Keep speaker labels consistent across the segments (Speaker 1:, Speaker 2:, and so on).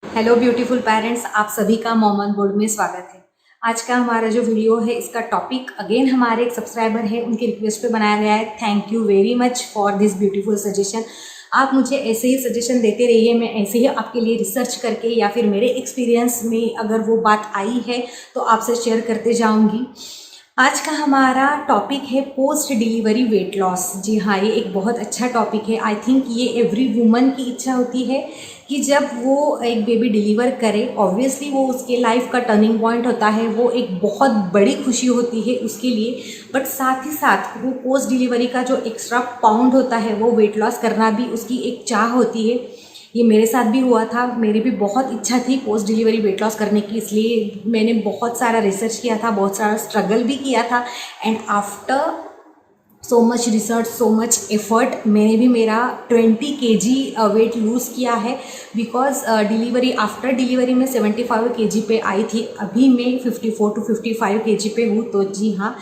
Speaker 1: Hello beautiful parents, आप सभी का मोमन बोर्ड में स्वागत है। आज का हमारा जो वीडियो है इसका टॉपिक अगेन हमारे एक सब्सक्राइबर है, उनकी रिक्वेस्ट पे बनाया गया है। Thank you very much for this beautiful suggestion. आप मुझे ऐसे ही सजेशन देते रहिए, मैं ऐसे ही आपके लिए रिसर्च करके या फिर मेरे एक्सपीरियंस में अगर वो बात आई है तो आपसे शेयर करते जाऊँगी। आज का हमारा टॉपिक है पोस्ट डिलीवरी वेट लॉस। जी हाँ, ये एक बहुत अच्छा टॉपिक है। आई थिंक ये एवरी वुमन की इच्छा होती है कि जब वो एक बेबी डिलीवर करे, ऑब्वियसली वो उसके लाइफ का टर्निंग पॉइंट होता है, वो एक बहुत बड़ी खुशी होती है उसके लिए। बट साथ ही साथ वो पोस्ट डिलीवरी का जो एक्स्ट्रा पाउंड होता है वो वेट लॉस करना भी उसकी एक चाह होती है। ये मेरे साथ भी हुआ था, मेरी भी बहुत इच्छा थी पोस्ट डिलीवरी वेट लॉस करने की, इसलिए मैंने बहुत सारा रिसर्च किया था, बहुत सारा स्ट्रगल भी किया था। And after so much research, so much effort, मैंने भी मेरा 20 kg वेट लूज़ किया है। बिकॉज डिलीवरी आफ्टर डिलीवरी में 75 kg पे आई थी, अभी मैं 54 to 55 kg पे हूँ। तो जी हाँ,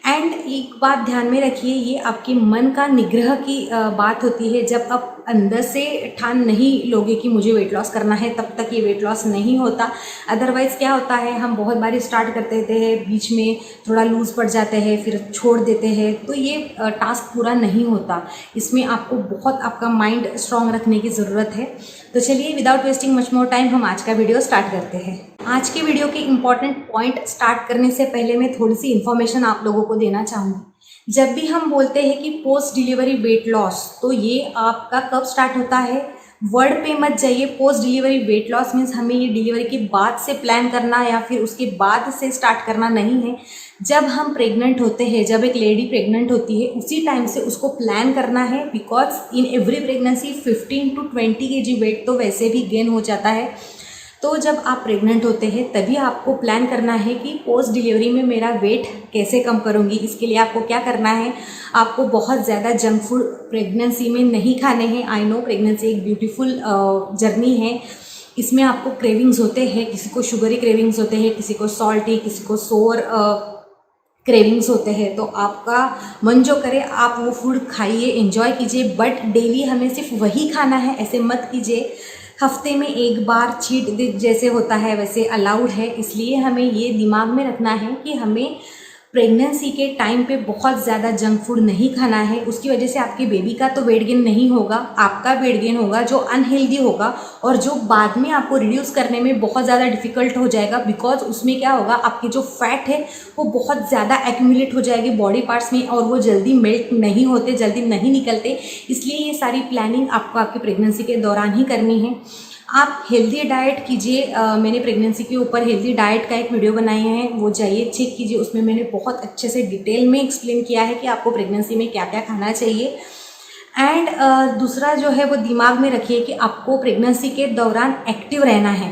Speaker 1: एंड एक बात ध्यान में रखिए, ये आपके मन का निग्रह की बात होती है। जब आप अंदर से ठान नहीं लोगे कि मुझे वेट लॉस करना है, तब तक ये वेट लॉस नहीं होता। अदरवाइज़ क्या होता है, हम बहुत बारी स्टार्ट कर देते हैं, बीच में थोड़ा लूज़ पड़ जाते हैं, फिर छोड़ देते हैं, तो ये टास्क पूरा नहीं होता। इसमें आपको बहुत आपका माइंड स्ट्रांग रखने की ज़रूरत है। तो चलिए, without wasting much more time, हम आज का वीडियो स्टार्ट करते हैं। आज के वीडियो के इम्पॉर्टेंट पॉइंट स्टार्ट करने से पहले मैं थोड़ी सी इन्फॉर्मेशन आप लोगों को देना चाहूँगी। जब भी हम बोलते हैं कि पोस्ट डिलीवरी वेट लॉस, तो ये आपका कब स्टार्ट होता है, वर्ड पे मत जाइए। Post delivery weight loss means हमें ये डिलीवरी के बाद से प्लान करना या फिर उसके बाद से स्टार्ट करना नहीं है। जब हम प्रेग्नेंट होते हैं, जब एक लेडी प्रेग्नेंट होती है, उसी टाइम से उसको प्लान करना है। Because in every pregnancy 15 to 20 kg weight तो वैसे भी गेन हो जाता है। तो जब आप प्रेग्नेंट होते हैं तभी आपको प्लान करना है कि पोस्ट डिलीवरी में मेरा वेट कैसे कम करूँगी। इसके लिए आपको क्या करना है, आपको बहुत ज़्यादा जंक फूड प्रेगनेंसी में नहीं खाने हैं। आई नो प्रेगनेंसी एक ब्यूटीफुल जर्नी है, इसमें आपको क्रेविंग्स होते हैं, किसी को शुगरी क्रेविंग्स होते हैं, किसी को सॉल्टी, किसी को सोर क्रेविंग्स होते हैं। तो आपका मन जो करे आप वो फूड खाइए, एंजॉय कीजिए, बट डेली हमें सिर्फ वही खाना है ऐसे मत कीजिए। हफ्ते में एक बार चीट डे जैसे होता है वैसे अलाउड है। इसलिए हमें ये दिमाग में रखना है कि हमें प्रेगनेंसी के टाइम पे बहुत ज़्यादा जंक फूड नहीं खाना है। उसकी वजह से आपके बेबी का तो वेट गेन नहीं होगा, आपका वेट गेन होगा जो अनहेल्दी होगा और जो बाद में आपको रिड्यूस करने में बहुत ज़्यादा डिफिकल्ट हो जाएगा। बिकॉज उसमें क्या होगा, आपकी जो फैट है वो बहुत ज़्यादा एक्यूमुलेट हो जाएगी बॉडी पार्ट्स में और वो जल्दी मेल्ट नहीं होते, जल्दी नहीं निकलते। इसलिए ये सारी प्लानिंग आपको आपकी प्रेगनेंसी के दौरान ही करनी है। आप हेल्दी डाइट कीजिए। मैंने प्रेगनेंसी के ऊपर हेल्दी डाइट का एक वीडियो बनाई है, वो जाइए चेक कीजिए। उसमें मैंने बहुत अच्छे से डिटेल में एक्सप्लेन किया है कि आपको प्रेगनेंसी में क्या क्या खाना चाहिए। एंड दूसरा जो है वो दिमाग में रखिए कि आपको प्रेगनेंसी के दौरान एक्टिव रहना है।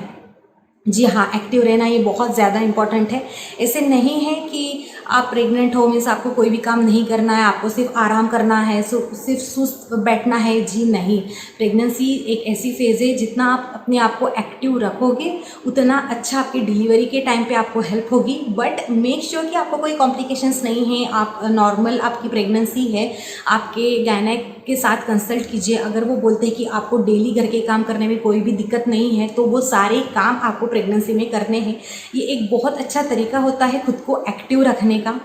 Speaker 1: जी हाँ, एक्टिव रहना ये बहुत ज़्यादा इंपॉर्टेंट है। ऐसे नहीं है कि आप प्रेग्नेंट हो मीन्स आपको कोई भी काम नहीं करना है, आपको सिर्फ आराम करना है, सिर्फ सुस्त बैठना है। जी नहीं, प्रेगनेंसी एक ऐसी फेज़ है जितना आप अपने आप को एक्टिव रखोगे उतना अच्छा आपकी डिलीवरी के टाइम पे आपको हेल्प होगी। बट मेक श्योर कि आपको कोई कॉम्प्लिकेशंस नहीं है, आप नॉर्मल आपकी प्रेगनेंसी है। आपके गायनेक के साथ कंसल्ट कीजिए। अगर वो बोलते हैं कि आपको डेली घर के काम करने में कोई भी दिक्कत नहीं है तो वो सारे काम आपको प्रेगनेंसी में करने हैं। ये एक बहुत अच्छा तरीका होता है खुद को एक्टिव रखने का।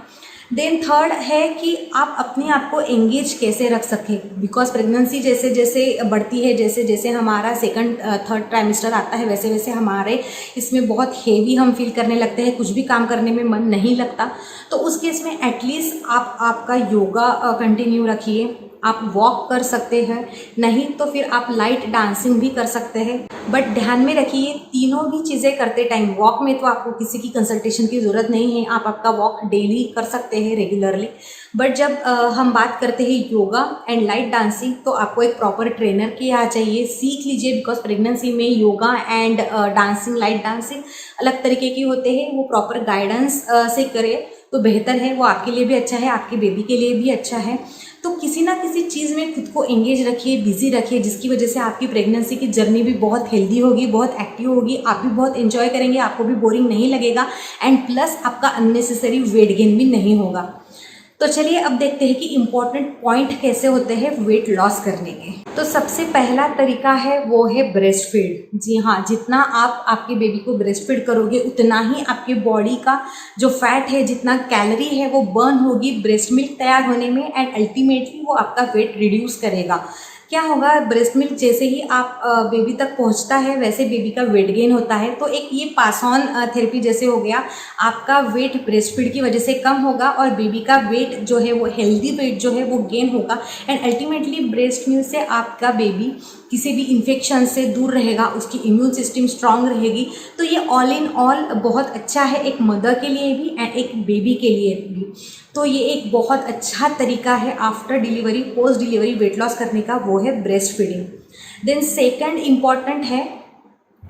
Speaker 1: देन थर्ड है कि आप अपने आप को एंगेज कैसे रख सकें। बिकॉज प्रेगनेंसी जैसे जैसे बढ़ती है, जैसे जैसे हमारा सेकंड थर्ड ट्राइमेस्टर आता है, वैसे वैसे हमारे इसमें बहुत हेवी हम फील करने लगते हैं, कुछ भी काम करने में मन नहीं लगता। तो उस केस में एटलीस्ट आप आपका योगा कंटिन्यू रखिए। आप वॉक कर सकते हैं, नहीं तो फिर आप लाइट डांसिंग भी कर सकते हैं। बट ध्यान में रखिए, तीनों भी चीज़ें करते टाइम, वॉक में तो आपको किसी की कंसल्टेशन की ज़रूरत नहीं है, आप आपका वॉक डेली कर सकते हैं रेगुलरली। बट जब हम बात करते हैं योगा एंड लाइट डांसिंग, तो आपको एक प्रॉपर ट्रेनर के यहाँ चाहिए, सीख लीजिए। बिकॉज प्रेगनेंसी में yoga and dancing, light dancing अलग तरीके की होते हैं, वो प्रॉपर गाइडेंस से करें तो बेहतर है। वो आपके लिए भी अच्छा है, आपके बेबी के लिए भी अच्छा है। तो किसी ना किसी चीज़ में खुद को एंगेज रखिए, बिजी रखिए, जिसकी वजह से आपकी प्रेगनेंसी की जर्नी भी बहुत हेल्दी होगी, बहुत एक्टिव होगी, आप भी बहुत एंजॉय करेंगे, आपको भी बोरिंग नहीं लगेगा एंड प्लस आपका अननेसेसरी वेट गेन भी नहीं होगा। तो चलिए अब देखते हैं कि इम्पॉर्टेंट पॉइंट कैसे होते हैं वेट लॉस करने के। तो सबसे पहला तरीका है वो है ब्रेस्ट फीड। जी हाँ, जितना आप आपके बेबी को ब्रेस्ट फीड करोगे उतना ही आपके बॉडी का जो फैट है, जितना कैलोरी है वो बर्न होगी ब्रेस्ट मिल्क तैयार होने में, एंड अल्टीमेटली वो आपका वेट रिड्यूस करेगा। क्या होगा, ब्रेस्ट मिल्क जैसे ही आप बेबी तक पहुंचता है वैसे बेबी का वेट गेन होता है। तो एक ये पास ऑन थेरेपी जैसे हो गया, आपका वेट ब्रेस्ट फीड की वजह से कम होगा और बेबी का वेट जो है वो हेल्दी वेट जो है वो गेन होगा, एंड अल्टीमेटली ब्रेस्ट मिल्क से आपका बेबी किसी भी इन्फेक्शन से दूर रहेगा, उसकी इम्यून सिस्टम स्ट्रांग रहेगी। तो ये ऑल इन ऑल बहुत अच्छा है, एक मदर के लिए भी एंड एक बेबी के लिए भी। तो ये एक बहुत अच्छा तरीका है after delivery, post delivery weight loss करने का, वो है breast feeding. Then second important है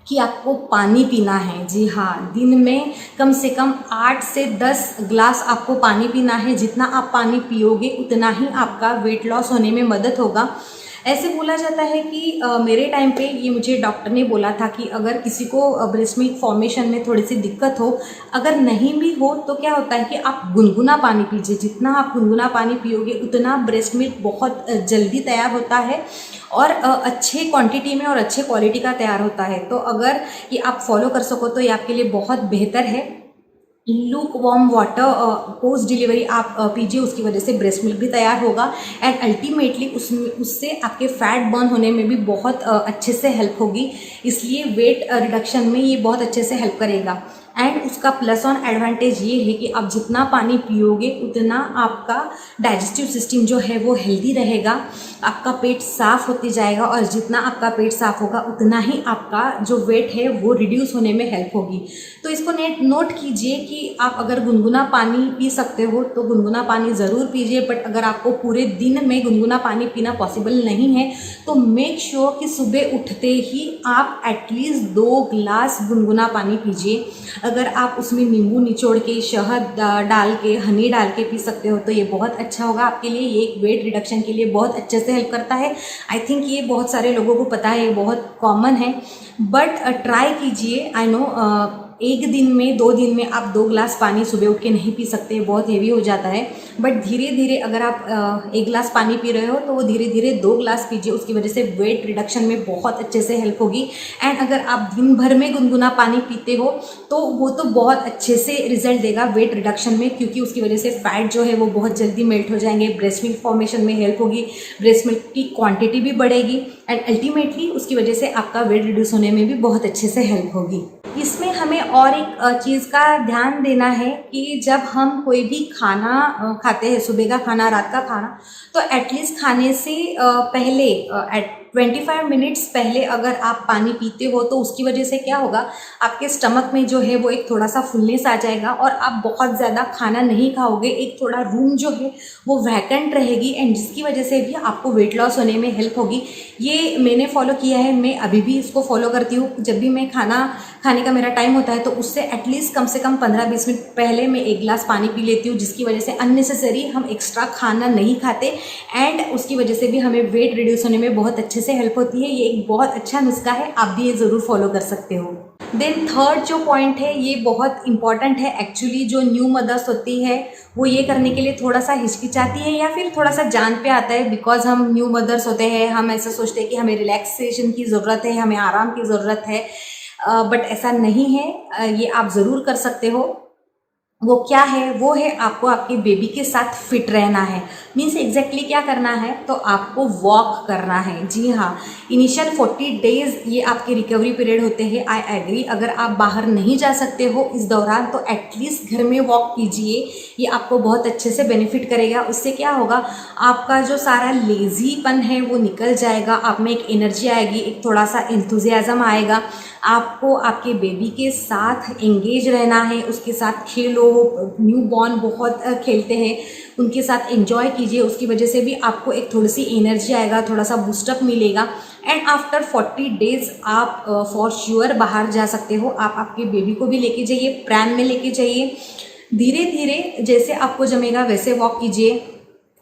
Speaker 1: कि आपको पानी पीना है। जी हाँ, दिन में कम से कम 8 से 10 ग्लास आपको पानी पीना है। जितना आप पानी पियोगे उतना ही आपका वेट लॉस होने में मदद होगा। ऐसे बोला जाता है कि मेरे टाइम पे ये मुझे डॉक्टर ने बोला था कि अगर किसी को ब्रेस्ट मिल्क फॉर्मेशन में थोड़ी सी दिक्कत हो, अगर नहीं भी हो तो क्या होता है कि आप गुनगुना पानी पीजिए। जितना आप गुनगुना पानी पियोगे उतना ब्रेस्ट मिल्क बहुत जल्दी तैयार होता है और अच्छे क्वांटिटी में और अच्छे क्वालिटी का तैयार होता है। तो अगर ये आप फॉलो कर सको तो ये आपके लिए बहुत बेहतर है। Look warm water post delivery आप पीजिए, उसकी वजह से ब्रेस्ट मिल्क भी तैयार होगा एंड अल्टीमेटली उससे आपके फैट बर्न होने में भी बहुत अच्छे से हेल्प होगी। इसलिए वेट रिडक्शन में ये बहुत अच्छे से हेल्प करेगा। एंड उसका प्लस ऑन एडवांटेज ये है कि आप जितना पानी पियोगे उतना आपका डाइजेस्टिव सिस्टम जो है वो हेल्दी रहेगा, आपका पेट साफ होते जाएगा, और जितना आपका पेट साफ होगा उतना ही आपका जो वेट है वो रिड्यूस होने में हेल्प होगी। तो इसको नोट कीजिए कि आप अगर गुनगुना पानी पी सकते हो तो गुनगुना पानी ज़रूर पीजिए, बट अगर आपको पूरे दिन में गुनगुना पानी पीना पॉसिबल नहीं है तो मेक श्योर कि सुबह उठते ही आप एटलीस्ट 2 गिलास गुनगुना पानी पीजिए। अगर आप उसमें नींबू निचोड़ के, शहद डाल के, हनी डाल के पी सकते हो तो ये बहुत अच्छा होगा आपके लिए। ये एक वेट रिडक्शन के लिए बहुत अच्छे से हेल्प करता है। आई थिंक ये बहुत सारे लोगों को पता है, ये बहुत कॉमन है, बट ट्राई कीजिए। आई नो एक दिन में 2 दिन में आप 2 गिलास पानी सुबह उठ के नहीं पी सकते, बहुत हेवी हो जाता है, बट धीरे धीरे अगर आप 1 गिलास पानी पी रहे हो तो वो धीरे धीरे 2 गिलास पीजिए, उसकी वजह से वेट रिडक्शन में बहुत अच्छे से हेल्प होगी। एंड अगर आप दिन भर में गुनगुना पानी पीते हो तो वो तो बहुत अच्छे से रिजल्ट देगा वेट रिडक्शन में, क्योंकि उसकी वजह से फैट जो है वो बहुत जल्दी मेल्ट हो जाएंगे, ब्रेस्ट मिल्क फॉर्मेशन में हेल्प होगी, ब्रेस्ट मिल्क की क्वांटिटी भी बढ़ेगी एंड अल्टीमेटली उसकी वजह से आपका वेट रिड्यूस होने में भी बहुत अच्छे से हेल्प होगी। इसमें हमें और एक चीज़ का ध्यान देना है कि जब हम कोई भी खाना खाते हैं, सुबह का खाना, रात का खाना, तो एटलीस्ट खाने से पहले 25 मिनट्स पहले अगर आप पानी पीते हो तो उसकी वजह से क्या होगा, आपके स्टमक में जो है वो एक थोड़ा सा फुलनेस आ जाएगा और आप बहुत ज़्यादा खाना नहीं खाओगे, एक थोड़ा रूम जो है वो वैकेंट रहेगी एंड जिसकी वजह से भी आपको वेट लॉस होने में हेल्प होगी। ये मैंने फॉलो किया है, मैं अभी भी इसको फॉलो करती हूँ। जब भी मैं खाना खाने का मेरा टाइम होता है तो उससे एटलीस्ट कम से कम 15-20 मिनट पहले मैं 1 गिलास पानी पी लेती हूँ, जिसकी वजह से अननेसेसरी हम एक्स्ट्रा खाना नहीं खाते एंड उसकी वजह से भी हमें वेट रिड्यूस होने में बहुत अच्छे से हेल्प होती है। ये एक बहुत अच्छा नुस्खा है, आप भी ये ज़रूर फॉलो कर सकते हो। देन थर्ड जो पॉइंट है ये बहुत इंपॉर्टेंट है। एक्चुअली जो न्यू मदर्स होती है वो ये करने के लिए थोड़ा सा हिचकिचाती है या फिर थोड़ा सा जान पे आता है, बिकॉज हम न्यू मदर्स होते हैं, हम ऐसा सोचते हैं कि हमें रिलैक्सेशन की ज़रूरत है, हमें आराम की ज़रूरत है, बट ऐसा नहीं है। ये आप ज़रूर कर सकते हो। वो क्या है, वो है आपको आपके बेबी के साथ फिट रहना है। मीन्स एग्जैक्टली क्या करना है, तो आपको वॉक करना है। जी हाँ, इनिशियल 40 डेज ये आपके रिकवरी पीरियड होते हैं। आई एग्री, अगर आप बाहर नहीं जा सकते हो इस दौरान तो एटलीस्ट घर में वॉक कीजिए, ये आपको बहुत अच्छे से बेनिफिट करेगा। उससे क्या होगा, आपका जो सारा लेजीपन है वो निकल जाएगा, आप में एक एनर्जी आएगी, एक थोड़ा सा एंथुजियाज्म आएगा। आपको आपके बेबी के साथ एंगेज रहना है, उसके साथ खेलो। न्यू बॉर्न बहुत खेलते हैं, उनके साथ एंजॉय कीजिए, उसकी वजह से भी आपको एक थोड़ी सी एनर्जी आएगा, थोड़ा सा बूस्टअप मिलेगा एंड आफ्टर 40 डेज आप फॉर श्योर बाहर जा सकते हो। आप आपके बेबी को भी लेके जाइए, प्रैम में लेके जाइए, धीरे धीरे जैसे आपको जमेगा वैसे वॉक कीजिए।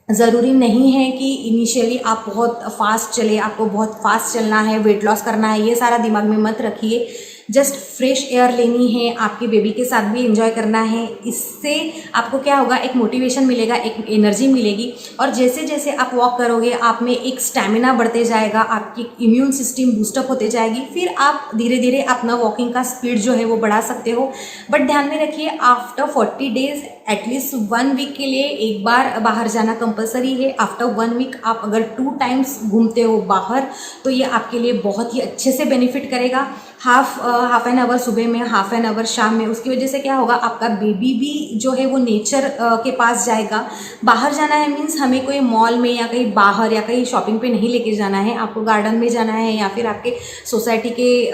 Speaker 1: ज़रूरी नहीं है कि इनिशियली आप बहुत फास्ट चले, आपको बहुत फास्ट चलना है, वेट लॉस करना है, ये सारा दिमाग में मत रखिए। जस्ट फ्रेश एयर लेनी है, आपके बेबी के साथ भी एंजॉय करना है। इससे आपको क्या होगा, एक मोटिवेशन मिलेगा, एक एनर्जी मिलेगी, और जैसे जैसे आप वॉक करोगे आप में एक स्टैमिना बढ़ते जाएगा, आपकी इम्यून सिस्टम बूस्टअप होते जाएगी, फिर आप धीरे धीरे अपना वॉकिंग का स्पीड जो है वो बढ़ा सकते हो। बट ध्यान में रखिए, आफ्टर 40 डेज एटलीस्ट 1 वीक के लिए एक बार बाहर जाना कंपलसरी है। आफ्टर 1 वीक आप अगर 2 टाइम्स घूमते हो बाहर तो ये आपके लिए बहुत ही अच्छे से बेनिफिट करेगा। हाफ एन आवर सुबह में, हाफ एन आवर शाम में। उसकी वजह से क्या होगा, आपका बेबी भी जो है वो नेचर के पास जाएगा। बाहर जाना है मीन्स हमें कोई मॉल में या कहीं बाहर या कहीं शॉपिंग पे नहीं लेके जाना है, आपको गार्डन में जाना है या फिर आपके सोसाइटी के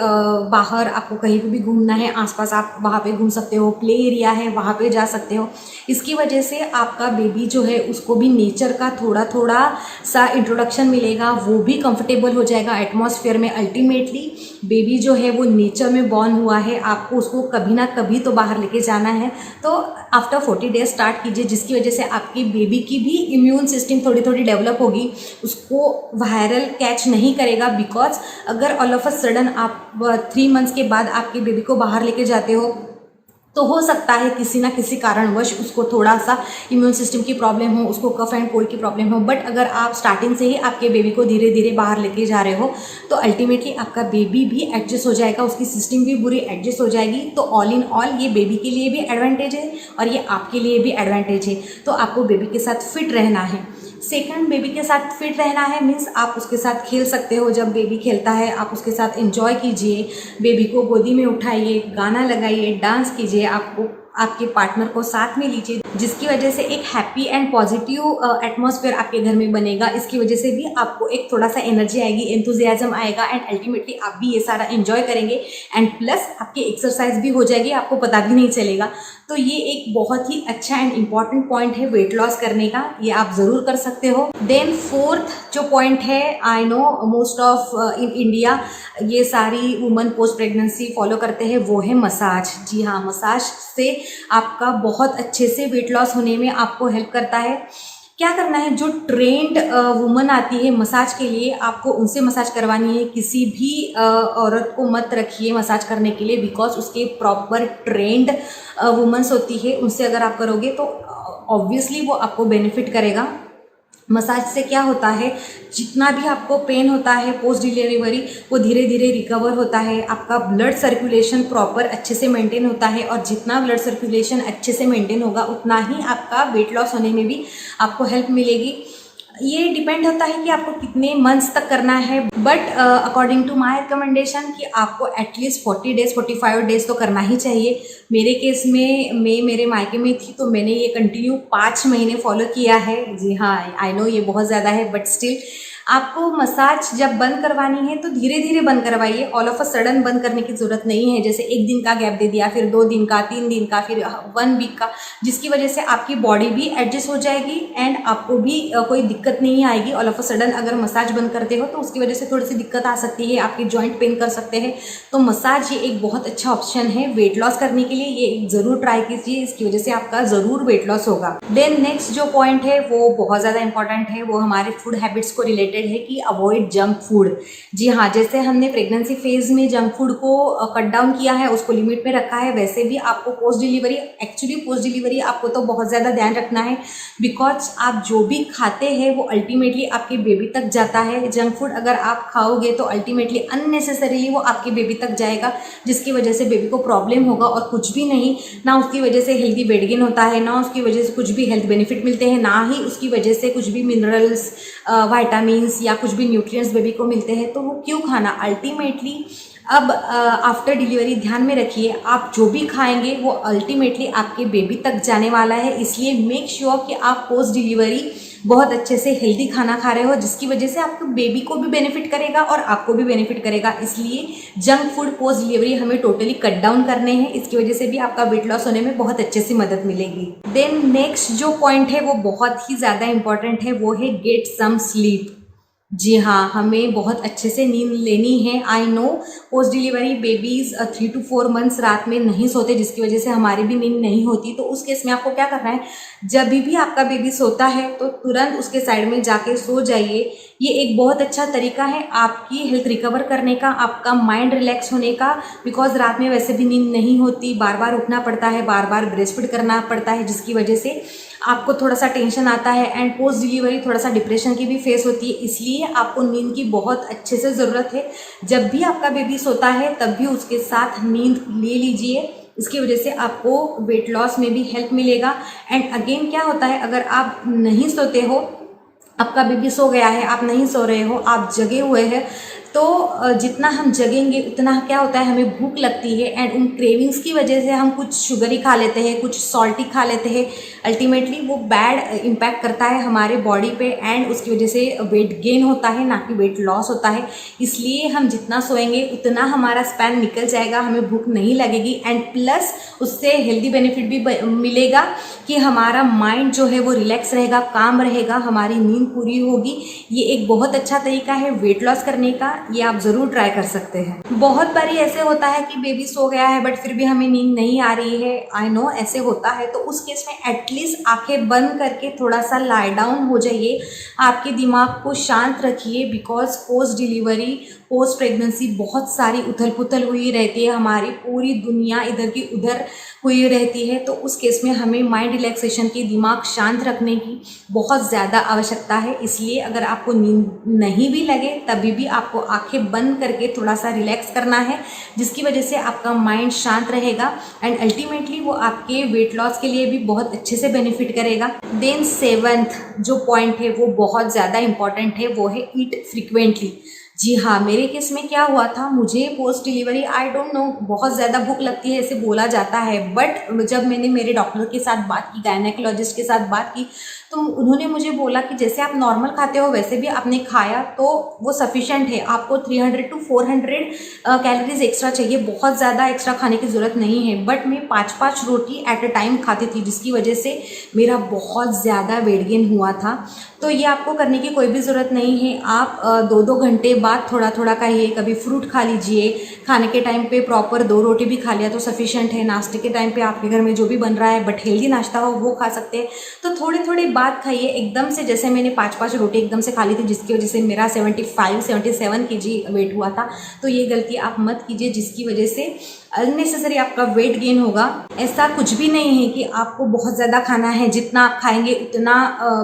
Speaker 1: बाहर आपको कहीं पे भी घूमना है, आसपास आप वहाँ पे घूम सकते हो, प्ले एरिया है वहाँ पे जा सकते हो। इसकी वजह से आपका बेबी जो है उसको भी नेचर का थोड़ा थोड़ा सा इंट्रोडक्शन मिलेगा, वो भी कंफर्टेबल हो जाएगा एटमॉस्फेयर में। अल्टीमेटली बेबी जो है वो नेचर में बॉर्न हुआ है, आपको उसको कभी ना कभी तो बाहर लेके जाना है। तो आफ्टर 40 डेज स्टार्ट कीजिए, जिसकी वजह से आपकी बेबी की भी इम्यून सिस्टम थोड़ी थोड़ी डेवलप होगी, उसको वायरल कैच नहीं करेगा। बिकॉज अगर ऑल ऑफ अ सडन आप 3 मंथ्स के बाद आपके बेबी को बाहर लेके जाते हो तो हो सकता है किसी ना किसी कारणवश उसको थोड़ा सा इम्यून सिस्टम की प्रॉब्लम हो, उसको कफ एंड कोल्ड की प्रॉब्लम हो। बट अगर आप स्टार्टिंग से ही आपके बेबी को धीरे धीरे बाहर लेके जा रहे हो तो अल्टीमेटली आपका बेबी भी एडजस्ट हो जाएगा, उसकी सिस्टम भी पूरी एडजस्ट हो जाएगी। तो ऑल इन ऑल ये बेबी के लिए भी एडवांटेज है और ये आपके लिए भी एडवांटेज है। तो आपको बेबी के साथ फिट रहना है। सेकंड, बेबी के साथ फिट रहना है मीन्स आप उसके साथ खेल सकते हो। जब बेबी खेलता है आप उसके साथ एंजॉय कीजिए, बेबी को गोदी में उठाइए, गाना लगाइए, डांस कीजिए, आपको आपके पार्टनर को साथ में लीजिए, जिसकी वजह से एक हैप्पी एंड पॉजिटिव एटमॉस्फेयर आपके घर में बनेगा। इसकी वजह से भी आपको एक थोड़ा सा एनर्जी आएगी, एंथुजियाज्म आएगा एंड अल्टीमेटली आप भी ये सारा एंजॉय करेंगे एंड प्लस आपकी एक्सरसाइज भी हो जाएगी, आपको पता भी नहीं चलेगा। तो ये एक बहुत ही अच्छा एंड इम्पॉर्टेंट पॉइंट है वेट लॉस करने का, ये आप ज़रूर कर सकते हो। देन फोर्थ जो पॉइंट है, I know most of in India ये सारी वुमन पोस्ट प्रेगनेंसी फॉलो करते हैं, वो है मसाज। जी हाँ, मसाज से आपका बहुत अच्छे से वेट लॉस होने में आपको हेल्प करता है। क्या करना है, जो ट्रेंड वुमन आती है मसाज के लिए, आपको उनसे मसाज करवानी है। किसी भी औरत को मत रखिए मसाज करने के लिए, बिकॉज उसके प्रॉपर ट्रेंड वुमेन्स होती है, उनसे अगर आप करोगे तो ऑब्वियसली वो आपको बेनिफिट करेगा। मसाज से क्या होता है, जितना भी आपको पेन होता है पोस्ट डिलीवरी वो धीरे धीरे रिकवर होता है, आपका ब्लड सर्कुलेशन प्रॉपर अच्छे से मेंटेन होता है, और जितना ब्लड सर्कुलेशन अच्छे से मेंटेन होगा उतना ही आपका वेट लॉस होने में भी आपको हेल्प मिलेगी। ये डिपेंड होता है कि आपको कितने मंथ्स तक करना है, but according to my recommendation कि आपको एटलीस्ट 40 डेज 45 डेज तो करना ही चाहिए। मेरे केस में मैं मेरे मायके में थी तो मैंने ये कंटिन्यू 5 महीने फॉलो किया है। जी हाँ, आई नो ये बहुत ज़्यादा है, बट स्टिल आपको मसाज जब बंद करवानी है तो धीरे धीरे बंद करवाइए, ऑल ऑफ अ सडन बंद करने की ज़रूरत नहीं है। जैसे 1 दिन का गैप दे दिया, फिर 2 दिन का, 3 दिन का, फिर 1 वीक का, जिसकी वजह से आपकी बॉडी भी एडजस्ट हो जाएगी एंड आपको भी कोई दिक्कत नहीं आएगी। ऑल ऑफ अ सडन अगर मसाज बंद करते हो तो उसकी वजह से थोड़ी सी दिक्कत आ सकती है, आपके जॉइंट पेन कर सकते हैं। तो मसाज ये एक बहुत अच्छा ऑप्शन है वेट लॉस करने के लिए, ये ज़रूर ट्राई कीजिए, इसकी वजह से आपका ज़रूर वेट लॉस होगा। देन नेक्स्ट जो पॉइंट है वो बहुत ज़्यादा इंपॉर्टेंट है, वो हमारे फूड हैबिट्स को रिलेटेड है कि अवॉइड जंक फूड। जी हाँ, जैसे हमने प्रेगनेंसी फेज में जंक फूड को कट डाउन किया है, उसको लिमिट में रखा है, वैसे भी आपको post delivery, actually post delivery आपको तो बहुत ज़्यादा ध्यान रखना है, बिकॉज आप जो भी खाते हैं वो अल्टीमेटली आपके बेबी तक जाता है। जंक फूड अगर आप खाओगे तो अल्टीमेटली अननेसेसरीली वो आपके बेबी तक जाएगा, जिसकी वजह से बेबी को प्रॉब्लम होगा और कुछ भी नहीं, ना उसकी वजह से हेल्दी वेट गेन होता है, ना उसकी वजह से कुछ भी हेल्थ बेनिफिट मिलते हैं, ना ही उसकी वजह से कुछ भी मिनरल्स, वाइटामिन्स या कुछ भी न्यूट्रिएंट्स बेबी को मिलते हैं। तो वो क्यों खाना अल्टीमेटली। अब आफ्टर डिलीवरी ध्यान में रखिए, आप जो भी खाएंगे वो अल्टीमेटली आपके बेबी तक जाने वाला है, इसलिए मेक श्योर कि आप पोस्ट डिलीवरी बहुत अच्छे से हेल्दी खाना खा रहे हो, जिसकी वजह से आपके बेबी को भी बेनिफिट करेगा और आपको भी बेनिफिट करेगा। इसलिए जंक फूड पोस्ट डिलीवरी हमें टोटली कट डाउन करने हैं, इसकी वजह से भी आपका वेट लॉस होने में बहुत अच्छे से मदद मिलेगी। देन नेक्स्ट जो पॉइंट है वो बहुत ही ज़्यादा इंपॉर्टेंट है, वो है गेट सम स्लीप। जी हाँ, हमें बहुत अच्छे से नींद लेनी है। I know post delivery babies 3 to 4 months रात में नहीं सोते, जिसकी वजह से हमारी भी नींद नहीं होती। तो उस केस में आपको क्या करना है, जब भी आपका बेबी सोता है तो तुरंत उसके साइड में जाके सो जाइए, ये एक बहुत अच्छा तरीका है आपकी हेल्थ रिकवर करने का, आपका माइंड रिलैक्स होने का। बिकॉज रात में वैसे भी नींद नहीं होती, बार बार उठना पड़ता है, बार बार ब्रेस्ट फीड करना पड़ता है, जिसकी वजह से आपको थोड़ा सा टेंशन आता है एंड पोस्ट डिलीवरी थोड़ा सा डिप्रेशन की भी फेस होती है। इसलिए आपको नींद की बहुत अच्छे से ज़रूरत है। जब भी आपका बेबी सोता है तब भी उसके साथ नींद ले लीजिए, इसकी वजह से आपको वेट लॉस में भी हेल्प मिलेगा। एंड अगेन क्या होता है, अगर आप नहीं सोते हो, आपका बेबी सो गया है, आप नहीं सो रहे हो, आप जगे हुए हैं, तो जितना हम जगेंगे उतना क्या होता है, हमें भूख लगती है एंड उन क्रेविंग्स की वजह से हम कुछ शुगर ही खा लेते हैं, कुछ सॉल्टी खा लेते हैं। अल्टीमेटली वो बैड इम्पैक्ट करता है हमारे बॉडी पे एंड उसकी वजह से वेट गेन होता है, ना कि वेट लॉस होता है। इसलिए हम जितना सोएंगे उतना हमारा स्पैन निकल जाएगा, हमें भूख नहीं लगेगी एंड प्लस उससे हेल्दी बेनिफिट भी मिलेगा कि हमारा माइंड जो है वो रिलैक्स रहेगा, काम रहेगा, हमारी नींद पूरी होगी। ये एक बहुत अच्छा तरीका है वेट लॉस करने का, ये आप ज़रूर ट्राई कर सकते हैं। बहुत बारी ऐसे होता है कि बेबी सो गया है बट फिर भी हमें नींद नहीं आ रही है, आई नो ऐसे होता है। तो उस केस में एटलीस्ट आंखें बंद करके थोड़ा सा लाई डाउन हो जाइए, आपके दिमाग को शांत रखिए। Because post delivery, post pregnancy बहुत सारी उथल पुथल हुई रहती है, हमारी पूरी दुनिया इधर की उधर हुई रहती है। तो उस केस में हमें माइंड रिलैक्सेशन की, दिमाग शांत रखने की बहुत ज़्यादा आवश्यकता है। इसलिए अगर आपको नींद नहीं भी लगे तभी भी आपको आंखें बंद करके थोड़ा सा रिलैक्स करना है, जिसकी वजह से आपका माइंड शांत रहेगा एंड अल्टीमेटली वो आपके वेट लॉस के लिए भी बहुत अच्छे से बेनिफिट करेगा। देन 7th जो पॉइंट है वो बहुत ज़्यादा इंपॉर्टेंट है, वो है ईट फ्रिक्वेंटली। जी हाँ, मेरे केस में क्या हुआ था, मुझे post delivery I don't know बहुत ज़्यादा भूख लगती है ऐसे बोला जाता है, बट जब मैंने मेरे डॉक्टर के साथ बात की, गायनेकोलॉजिस्ट के साथ बात की, तो उन्होंने मुझे बोला कि जैसे आप नॉर्मल खाते हो वैसे भी आपने खाया तो वो सफिशेंट है, आपको 300 to 400 कैलोरीज एक्स्ट्रा चाहिए, बहुत ज़्यादा एक्स्ट्रा खाने की ज़रूरत नहीं है। बट मैं 5-5 रोटी एट अ टाइम खाती थी, जिसकी वजह से मेरा बहुत ज़्यादा वेट गेन हुआ था। तो ये आपको करने की कोई भी ज़रूरत नहीं है, आप 2-2 घंटे बाद थोड़ा थोड़ा खाइए, कभी फ्रूट खा लीजिए, खाने के टाइम पे प्रॉपर 2 रोटी भी खा लिया तो सफिशेंट है। नाश्ते के टाइम पे आपके घर में जो भी बन रहा है बट हेल्दी नाश्ता हो वो खा सकते हैं। तो थोड़ी थोड़ी बात खाइए, एकदम से जैसे मैंने 5-5 रोटी एकदम से खा ली थी, जिसकी वजह से मेरा 75-77 kg वेट हुआ था। तो ये गलती आप मत कीजिए, जिसकी वजह से अननेसेसरी आपका वेट गेन होगा। ऐसा कुछ भी नहीं है कि आपको बहुत ज़्यादा खाना है, जितना आप खाएंगे उतना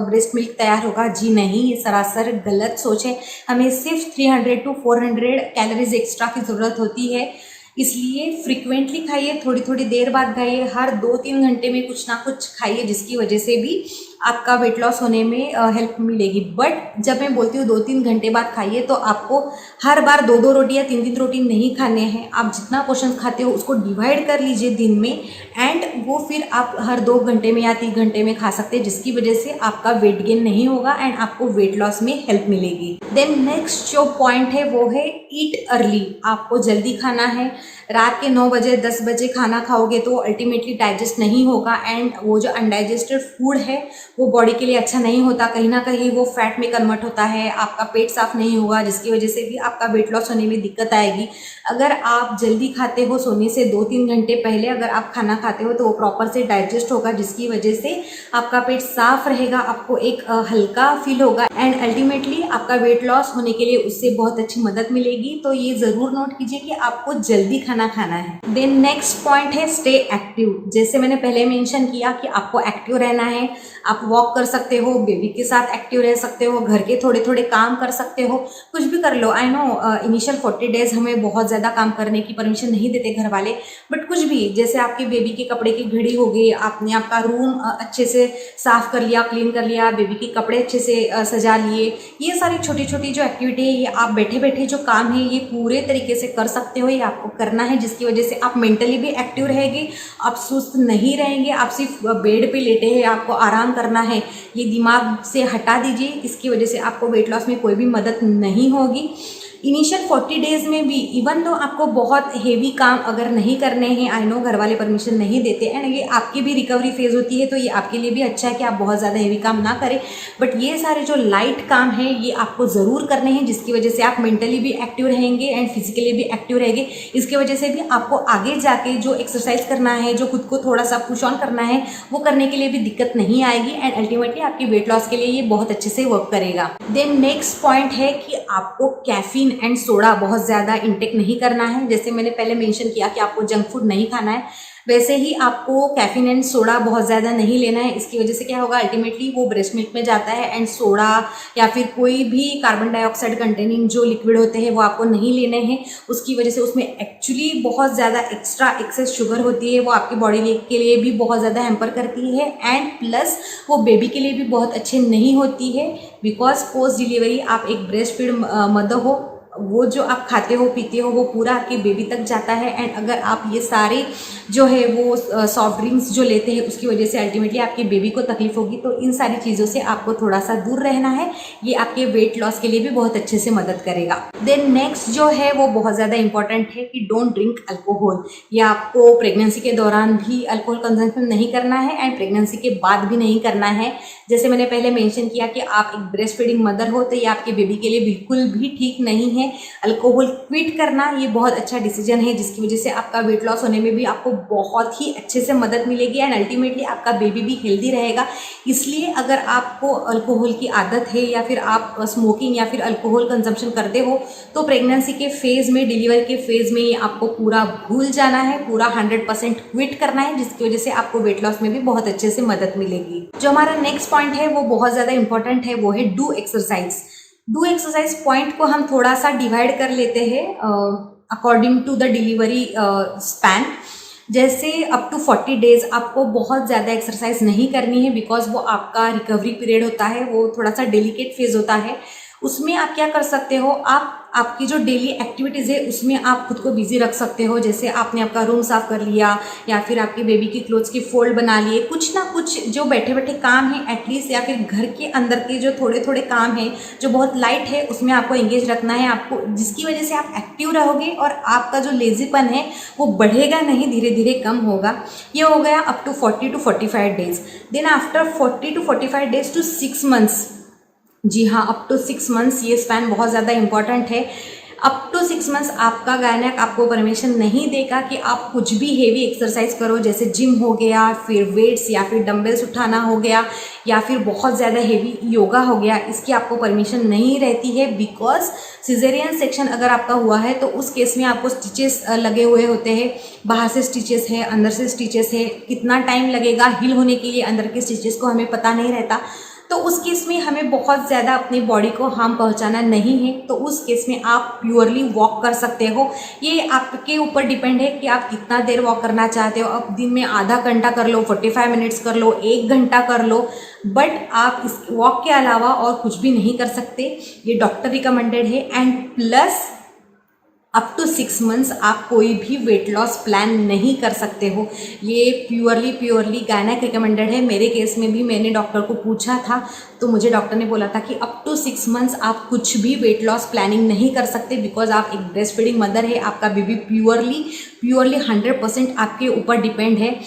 Speaker 1: ब्रेस्ट मिल्क तैयार होगा। जी नहीं, ये सरासर गलत सोच है। हमें सिर्फ 300 to 400 कैलोरीज एक्स्ट्रा की ज़रूरत होती है। इसलिए फ्रिक्वेंटली खाइए, थोड़ी थोड़ी देर बाद खाइए, हर 2-3 घंटे में कुछ ना कुछ खाइए, जिसकी वजह से भी आपका वेट लॉस होने में हेल्प मिलेगी। बट जब मैं बोलती हूँ 2-3 घंटे बाद खाइए, तो आपको हर बार 2-2 रोटी या 3-3 रोटी नहीं खाने हैं। आप जितना पोर्शन खाते हो उसको डिवाइड कर लीजिए दिन में एंड वो फिर आप हर 2 घंटे में या 3 घंटे में खा सकते हैं, जिसकी वजह से आपका वेट गेन नहीं होगा एंड आपको वेट लॉस में हेल्प मिलेगी। देन नेक्स्ट जो पॉइंट है वो है ईट अर्ली। आपको जल्दी खाना है, रात के 9 बजे 10 बजे खाना खाओगे तो अल्टीमेटली डाइजेस्ट नहीं होगा एंड वो जो अनडाइजेस्टेड फूड है वो बॉडी के लिए अच्छा नहीं होता, कहीं ना कहीं वो फैट में कन्वर्ट होता है, आपका पेट साफ नहीं होगा, जिसकी वजह से भी आपका वेट लॉस होने में दिक्कत आएगी। अगर आप जल्दी खाते हो, सोने से 2-3 घंटे पहले अगर आप खाना खाते हो तो वो प्रॉपर से डाइजेस्ट होगा, जिसकी वजह से आपका पेट साफ रहेगा, आपको एक हल्का फील होगा एंड अल्टीमेटली आपका वेट लॉस होने के लिए उससे बहुत अच्छी मदद मिलेगी। तो ये ज़रूर नोट कीजिए कि आपको जल्दी खाना है। देन नेक्स्ट पॉइंट है स्टे एक्टिव। जैसे मैंने पहले मेंशन किया कि आपको एक्टिव रहना है, आप वॉक कर सकते हो, बेबी के साथ एक्टिव रह सकते हो, घर के थोड़े थोड़े काम कर सकते हो, कुछ भी कर लो। आई नो इनिशियल 40 डेज हमें बहुत ज़्यादा काम करने की परमिशन नहीं देते घर वाले, बट कुछ भी, जैसे आपके बेबी के कपड़े की घड़ी हो गई, आपने आपका रूम अच्छे से साफ कर लिया, क्लीन कर लिया, बेबी के कपड़े अच्छे से सजा लिए, ये सारी छोटी छोटी जो एक्टिविटी है, ये आप बैठे बैठे जो काम है ये पूरे तरीके से कर सकते हो, ये आपको करना है, जिसकी वजह से आप मेंटली भी एक्टिव रहेंगे, आप सुस्त नहीं रहेंगे, आप सिर्फ बेड पे लेटे हैं, आपको आराम करना है, ये दिमाग से हटा दीजिए। इसकी वजह से आपको वेट लॉस में कोई भी मदद नहीं होगी। इनिशियल 40 डेज में भी इवन तो आपको बहुत हेवी काम अगर नहीं करने हैं, आई नो घर वाले परमिशन नहीं देते एंड ये आपकी भी रिकवरी फेज होती है, तो ये आपके लिए भी अच्छा है कि आप बहुत ज़्यादा हेवी काम ना करें, बट ये सारे जो लाइट काम हैं ये आपको ज़रूर करने हैं, जिसकी वजह से आप मेंटली भी एक्टिव रहेंगे एंड फिजिकली भी एक्टिव रहेंगे। इसकी वजह से भी आपको आगे जाके जो एक्सरसाइज करना है, जो खुद को थोड़ा सा पुश ऑन करना है, वो करने के लिए भी दिक्कत नहीं आएगी एंड अल्टीमेटली आपके वेट लॉस के लिए ये बहुत अच्छे से वर्क करेगा। देन नेक्स्ट पॉइंट है कि आपको कैफीन एंड सोडा बहुत ज़्यादा इंटेक नहीं करना है। जैसे मैंने पहले मेंशन किया कि आपको जंक फूड नहीं खाना है, वैसे ही आपको कैफीन एंड सोडा बहुत ज़्यादा नहीं लेना है। इसकी वजह से क्या होगा, अल्टीमेटली वो ब्रेस्ट मिल्क में जाता है एंड सोडा या फिर कोई भी कार्बन डाइऑक्साइड कंटेनिंग जो लिक्विड होते हैं वो आपको नहीं लेने हैं। उसकी वजह से उसमें एक्चुअली बहुत ज़्यादा एक्स्ट्रा एक्सेस शुगर होती है, वो आपकी बॉडी के लिए भी बहुत ज़्यादा हैम्पर करती है एंड प्लस वो बेबी के लिए भी बहुत अच्छे नहीं होती है, बिकॉज पोस्ट डिलीवरी आप एक ब्रेस्ट फीड मदर हो, वो जो आप खाते हो पीते हो वो पूरा आपके बेबी तक जाता है एंड अगर आप ये सारे जो है वो सॉफ्ट ड्रिंक्स जो लेते हैं उसकी वजह से अल्टीमेटली आपके बेबी को तकलीफ होगी। तो इन सारी चीज़ों से आपको थोड़ा सा दूर रहना है, ये आपके वेट लॉस के लिए भी बहुत अच्छे से मदद करेगा। देन नेक्स्ट जो है वो बहुत ज़्यादा इंपॉर्टेंट है कि डोंट ड्रिंक अल्कोहल। ये आपको प्रेगनेंसी के दौरान भी अल्कोहल कंजम्पशन नहीं करना है एंड प्रेगनेंसी के बाद भी नहीं करना है। जैसे मैंने पहले मेंशन किया कि आप एक ब्रेस्ट फीडिंग मदर हो, तो ये आपके बेबी के लिए बिल्कुल भी ठीक नहीं है। अल्कोहल क्विट करना ये बहुत अच्छा डिसीजन है, जिसकी वजह से आपका वेट लॉस होने में भी आपको बहुत ही अच्छे से मदद मिलेगी एंड अल्टीमेटली आपका बेबी भी हेल्दी रहेगा। इसलिए अगर आपको अल्कोहल की आदत है या फिर आप स्मोकिंग या फिर अल्कोहल कंजम्पशन करते हो, तो प्रेगनेंसी के फेज़ में, डिलीवरी के फेज़ में ये आपको पूरा भूल जाना है, पूरा 100% क्विट करना है, जिसकी वजह से आपको वेट लॉस में भी बहुत अच्छे से मदद मिलेगी। जो हमारा नेक्स्ट पॉइंट है वो बहुत ज़्यादा इंपॉर्टेंट है, वो है do exercise. Do exercise point को हम थोड़ा सा डिवाइड कर लेते हैं according to the delivery span. जैसे अप टू 40 डेज आपको बहुत ज़्यादा एक्सरसाइज नहीं करनी है, बिकॉज वो आपका रिकवरी पीरियड होता है, वो थोड़ा सा डेलिकेट फेज होता है। उसमें आप क्या कर सकते हो, आपकी जो डेली एक्टिविटीज़ है उसमें आप खुद को बिजी रख सकते हो। जैसे आपने आपका रूम साफ कर लिया या फिर आपके बेबी की क्लोथ्स की फोल्ड बना लिए, कुछ ना कुछ जो बैठे बैठे काम है एटलीस्ट, या फिर घर के अंदर के जो थोड़े थोड़े काम है जो बहुत लाइट है उसमें आपको एंगेज रखना है आपको, जिसकी वजह से आप एक्टिव रहोगे और आपका जो लेजीपन है वो बढ़ेगा नहीं, धीरे धीरे कम होगा। ये हो गया up to 40 to 45 days. Then after 40 to 45 days to 6 months, जी हाँ, अप टू 6 मंथ्स ये स्पैन बहुत ज़्यादा इंपॉर्टेंट है। अप टू 6 मंथ्स आपका गायनेक आपको परमिशन नहीं देगा कि आप कुछ भी हेवी एक्सरसाइज करो, जैसे जिम हो गया, फिर वेट्स या फिर डंबल्स उठाना हो गया, या फिर बहुत ज़्यादा हेवी योगा हो गया, इसकी आपको परमिशन नहीं रहती है। बिकॉज सिजेरियन सेक्शन अगर आपका हुआ है तो उस केस में आपको स्टिचेस लगे हुए होते हैं, बाहर से स्टिचेस है, अंदर से स्टिचेस है, कितना टाइम लगेगा हील होने के लिए अंदर के स्टिचेस को हमें पता नहीं रहता। तो उस केस में हमें बहुत ज़्यादा अपनी बॉडी को हार्म पहुंचाना नहीं है, तो उस केस में आप प्योरली वॉक कर सकते हो। ये आपके ऊपर डिपेंड है कि आप कितना देर वॉक करना चाहते हो। अब दिन में आधा घंटा कर लो, 45 मिनट्स कर लो, 1 घंटा कर लो, बट आप इस वॉक के अलावा और कुछ भी नहीं कर सकते। ये डॉक्टर रिकमेंडेड है and plus up to 6 months आप कोई भी वेट लॉस प्लान नहीं कर सकते हो। ये प्योरली गायनेक रिकमेंडेड है। मेरे केस में भी मैंने डॉक्टर को पूछा था तो मुझे डॉक्टर ने बोला था कि अप टू 6 मंथ्स आप कुछ भी वेट लॉस प्लानिंग नहीं कर सकते, बिकॉज आप एक ब्रेस्ट फीडिंग मदर है, आपका बेबी प्योरली 100% आपके ऊपर डिपेंड है।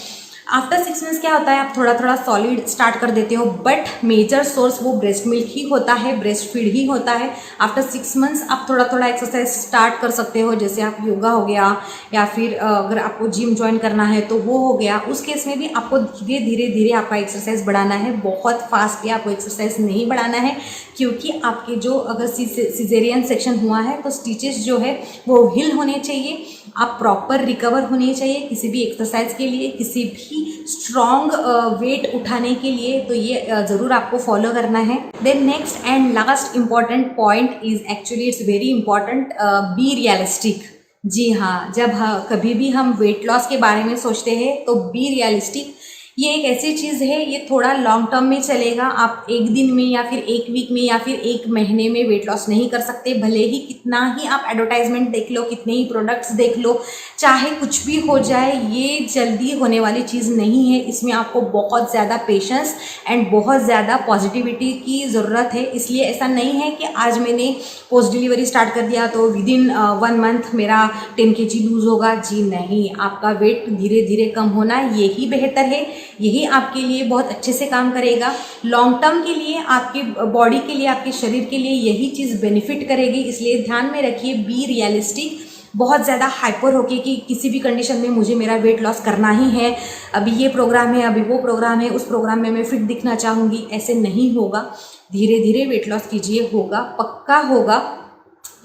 Speaker 1: आफ्टर 6 मंथ्स क्या होता है, आप थोड़ा थोड़ा सॉलिड स्टार्ट कर देते हो, बट मेजर सोर्स वो ब्रेस्ट मिल्क ही होता है, ब्रेस्ट फीड ही होता है। आफ्टर 6 मंथ्स आप थोड़ा थोड़ा एक्सरसाइज स्टार्ट कर सकते हो, जैसे आप योगा हो गया या फिर अगर आपको जिम ज्वाइन करना है तो वो हो गया। उस केस में भी आपको धीरे धीरे आपका एक्सरसाइज बढ़ाना है, बहुत फास्ट भी आपको एक्सरसाइज नहीं बढ़ाना है, क्योंकि आपके जो अगर सिजेरियन सेक्शन हुआ है तो स्टिचेस जो है वो हिल होने चाहिए, आप प्रॉपर रिकवर होने चाहिए किसी भी एक्सरसाइज के लिए, किसी भी स्ट्रॉन्ग वेट उठाने के लिए। तो ये ज़रूर आपको फॉलो करना है। Then next and last important point is actually it's very important, be realistic. जी हाँ, जब कभी भी हम वेट लॉस के बारे में सोचते हैं तो बी रियलिस्टिक। ये एक ऐसी चीज़ है, ये थोड़ा लॉन्ग टर्म में चलेगा। आप एक दिन में या फिर एक वीक में या फिर एक महीने में वेट लॉस नहीं कर सकते। भले ही कितना ही आप एडवर्टाइजमेंट देख लो, कितने ही प्रोडक्ट्स देख लो, चाहे कुछ भी हो जाए, ये जल्दी होने वाली चीज़ नहीं है। इसमें आपको बहुत ज़्यादा पेशेंस एंड बहुत ज़्यादा पॉजिटिविटी की ज़रूरत है। इसलिए ऐसा नहीं है कि आज मैंने पोस्ट डिलीवरी स्टार्ट कर दिया तो विद इन 1 मंथ मेरा 10 kg लूज़ होगा। जी नहीं, आपका वेट धीरे धीरे कम होना यही बेहतर है, यही आपके लिए बहुत अच्छे से काम करेगा। लॉन्ग टर्म के लिए, आपकी बॉडी के लिए, आपके शरीर के लिए यही चीज़ बेनिफिट करेगी। इसलिए ध्यान में रखिए, बी रियलिस्टिक। बहुत ज़्यादा हाइपर होके कि किसी भी कंडीशन में मुझे मेरा वेट लॉस करना ही है, अभी ये प्रोग्राम है, अभी वो प्रोग्राम है, उस प्रोग्राम में मैं फिट दिखना चाहूँगी, ऐसे नहीं होगा। धीरे धीरे वेट लॉस कीजिए, होगा, पक्का होगा।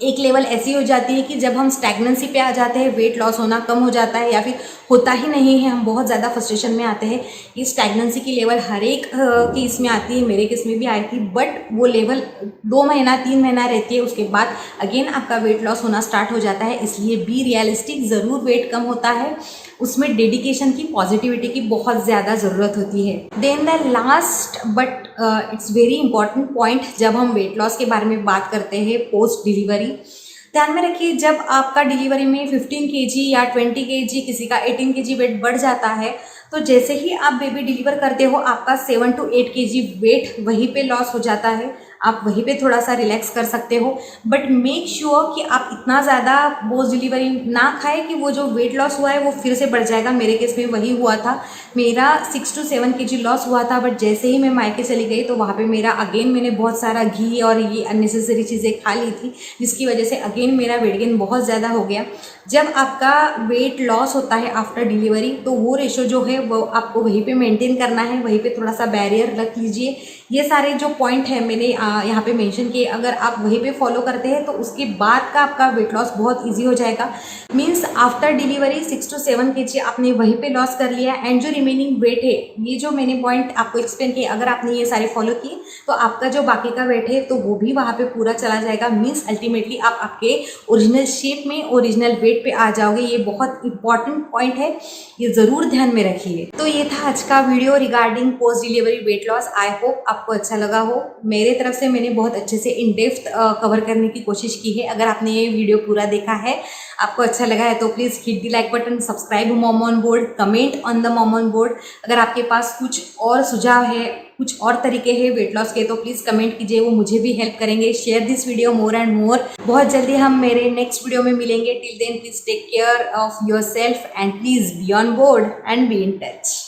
Speaker 1: एक लेवल ऐसी हो जाती है कि जब हम स्टैग्नेंसी पे आ जाते हैं, वेट लॉस होना कम हो जाता है या फिर होता ही नहीं है, हम बहुत ज़्यादा फ्रस्ट्रेशन में आते हैं। ये स्टैग्नेंसी की लेवल हर एक की इसमें आती है, मेरे केस में भी आई थी, बट वो लेवल 2 महीना 3 महीना रहती है, उसके बाद अगेन आपका वेट लॉस होना स्टार्ट हो जाता है। इसलिए बी रियलिस्टिक, ज़रूर वेट कम होता है, उसमें डेडिकेशन की, पॉजिटिविटी की बहुत ज़्यादा ज़रूरत होती है। Then the last but it's very important point, जब हम वेट लॉस के बारे में बात करते हैं पोस्ट डिलीवरी, ध्यान में रखिए, जब आपका डिलीवरी में 15 kg या 20 kg, किसी का 18 kg वेट बढ़ जाता है, तो जैसे ही आप बेबी डिलीवर करते हो, आपका 7 to 8 kg वेट वहीं पे लॉस हो जाता है। आप वहीं पे थोड़ा सा रिलैक्स कर सकते हो, बट मेक श्योर कि आप इतना ज़्यादा पोस्ट डिलीवरी ना खाएं कि वो जो वेट लॉस हुआ है वो फिर से बढ़ जाएगा। मेरे केस में वही हुआ था, मेरा 6 to 7 kg लॉस हुआ था, बट जैसे ही मैं मायके चली गई तो वहाँ पे मेरा अगेन, मैंने बहुत सारा घी और ये अननेसेसरी चीज़ें खा ली थी, जिसकी वजह से अगेन मेरा वेट गेन बहुत ज़्यादा हो गया। जब आपका वेट लॉस होता है आफ्टर डिलीवरी, तो वो रेशो जो है वो आपको वहीं पे मेंटेन करना है, वहीं पे थोड़ा सा बैरियर रख लीजिए। ये सारे जो पॉइंट है मैंने यहाँ पे मेंशन किए, अगर आप वहीं पे फॉलो करते हैं तो उसके बाद का आपका वेट लॉस बहुत इजी हो जाएगा। Means after delivery 6 to 7 kg आपने वहीं पे लॉस कर लिया, एंड जो रिमेनिंग वेट है, ये जो मैंने पॉइंट आपको एक्सप्लेन किए, अगर आपने ये सारे फॉलो किए तो आपका जो बाकी का वेट है तो वो भी वहाँ पे पूरा चला जाएगा। मीन्स अल्टीमेटली आप आपके ओरिजिनल शेप में, ओरिजिनल वेट पे आ जाओगे। ये बहुत इंपॉर्टेंट पॉइंट है, ये ज़रूर ध्यान में रखिए। तो ये था आज का video regarding post delivery weight loss. I hope आपको अच्छा लगा हो। मेरे तरफ से मैंने बहुत अच्छे से इन डेप्थ कवर करने की कोशिश की है। अगर आपने ये वीडियो पूरा देखा है, आपको अच्छा लगा है, तो please hit the like button, subscribe mom on board, comment on the mom on board. अगर आपके पास कुछ और सुझाव है, कुछ और तरीके हैं वेट लॉस के, तो प्लीज़ कमेंट कीजिए, वो मुझे भी हेल्प करेंगे। Share this video more and more. बहुत जल्दी हम मेरे नेक्स्ट वीडियो में मिलेंगे। Till then please take care of yourself and please be on board and be in touch.